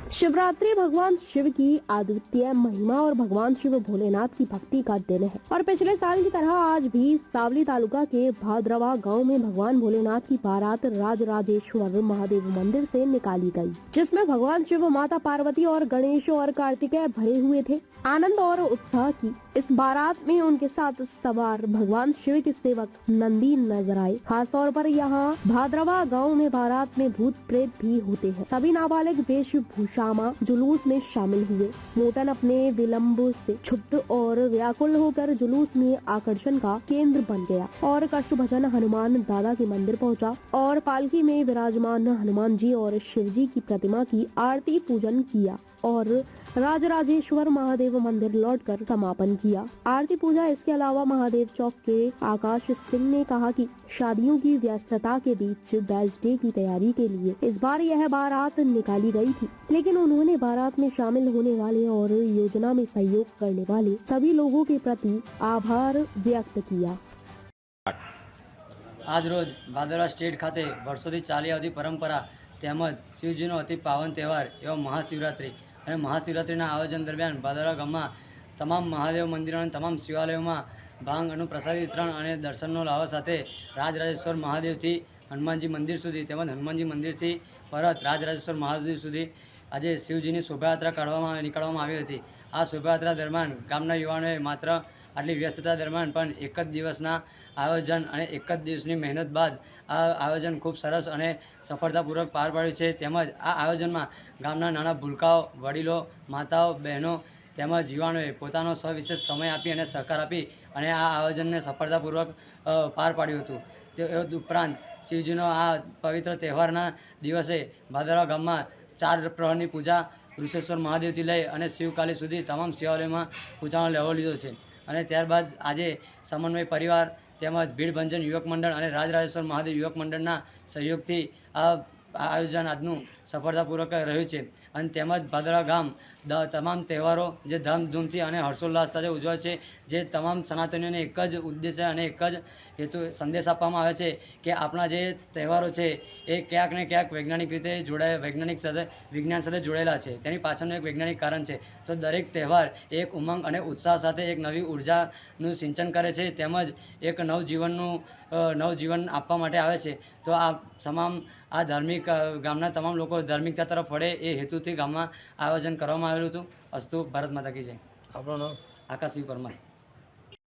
शिवरात्रि भगवान शिव की अद्वितीय महिमा और भगवान शिव भोलेनाथ की भक्ति का दिन है और पिछले साल की तरह आज भी सावली तालुका के भाद्रवा गांव में भगवान भोलेनाथ की बारात राजराजेश्वर महादेव मंदिर से निकाली गई, जिसमें भगवान शिव, माता पार्वती और गणेश और कार्तिकेय भरे हुए थे। आनंद और उत्साह की इस बारात में उनके साथ सवार भगवान शिव के सेवक नंदी नजर आए। खास तौर पर यहाँ भाद्रवा गांव में बारात में भूत प्रेत भी होते हैं। सभी नाबालिग वेशभूषा जुलूस में शामिल हुए। मोटन अपने विलंब से क्षुब्ध और व्याकुल होकर जुलूस में आकर्षण का केंद्र बन गया और कष्टभजन हनुमान दादा के मंदिर पहुंचा और पालकी में विराजमान हनुमान जी और शिव जी की प्रतिमा की आरती पूजन किया और राजराजेश्वर महादेव मंदिर लौटकर समापन किया। आरती पूजा इसके अलावा महादेव चौक के आकाश सिंह ने कहा कि शादियों की व्यस्तता के बीच बेल्स डे की तैयारी के लिए इस बार यह बारात निकाली गई थी, लेकिन उन्होंने बारात में शामिल होने वाले और योजना में सहयोग करने वाले सभी लोगों के प्रति आभार व्यक्त किया। आज रोज भादरवा स्टेट खाते वर्षों चाली आवती परंपरा તેમજ શિવજીનો અતિ પાવન તહેવાર એવો મહાશિવરાત્રિ અને મહાશિવરાત્રિના આયોજન દરમિયાન ભાદરવા ગામમાં તમામ મહાદેવ મંદિરો અને તમામ શિવાલયોમાં ભાંગ અને પ્રસાદ વિતરણ અને દર્શનનો લાવો સાથે રાજરાજેશ્વર મહાદેવથી હનુમાનજી મંદિર સુધી તેમજ હનુમાનજી મંદિરથી પરત રાજરાજેશ્વર મહાદેવ સુધી આજે શિવજીની શોભાયાત્રા નીકાળવામાં આવી હતી। આ શોભાયાત્રા દરમિયાન ગામના યુવાનોએ માત્ર આટલી વ્યસ્તતા દરમિયાન પણ એક જ દિવસના આયોજન અને એક જ દિવસની મહેનત બાદ આ આયોજન ખૂબ સરસ અને સફળતાપૂર્વક પાર પાડ્યું છે। તેમજ આ આયોજનમાં ગામના નાના ભૂલકાઓ, વડીલો, માતાઓ, બહેનો તેમજ યુવાનોએ પોતાનો સવિશેષ સમય આપી અને સહકાર આપી અને આ આયોજનને સફળતાપૂર્વક પાર પાડ્યું હતું। તે ઉપરાંત શિવજીનો આ પવિત્ર તહેવારના દિવસે ભાદરવા ગામમાં 4 પ્રહરની પૂજા ઋષેશ્વર મહાદેવથી લઈ અને શિવકાલી સુધી તમામ શિવાલયોમાં પૂજાનો લહાવો લીધો છે અને ત્યારબાદ આજે સમન્વય પરિવાર તેમજ ભીડભંજન યુવક મંડળ અને રાજરાજેશ્વર મહાદેવ યુવક મંડળના સહયોગથી આ આયોજન આજનું સફળતાપૂર્વક રહ્યું છે અને તેમજ ભાદરવા ગામ તમામ તહેવારો જે ધામધૂમથી અને હર્ષોલ્લાસ સાથે ઉજવાય છે, જે તમામ સનાતનીઓને એક જ ઉદ્દેશ્ય અને એક જ હેતુ સંદેશ આપવામાં આવે છે કે આપણા જે તહેવારો છે એ ક્યાંક ને ક્યાંક વૈજ્ઞાનિક રીતે વિજ્ઞાન સાથે જોડાયેલા છે। તેની પાછળનું એક વૈજ્ઞાનિક કારણ છે। તો દરેક તહેવાર એક ઉમંગ અને ઉત્સાહ સાથે એક નવી ઉર્જાનું સિંચન કરે છે તેમજ એક નવજીવન આપવા માટે આવે છે। તો આ તમામ આ ધાર્મિક ગામના તમામ લોકો ધાર્મિકતા તરફ વળે એ હેતુથી ગામમાં આયોજન કરવામાં આવેલું હતું। અસ્તુ ભારત માતા કી જય। આપણું નામ આકાશી પરમાર।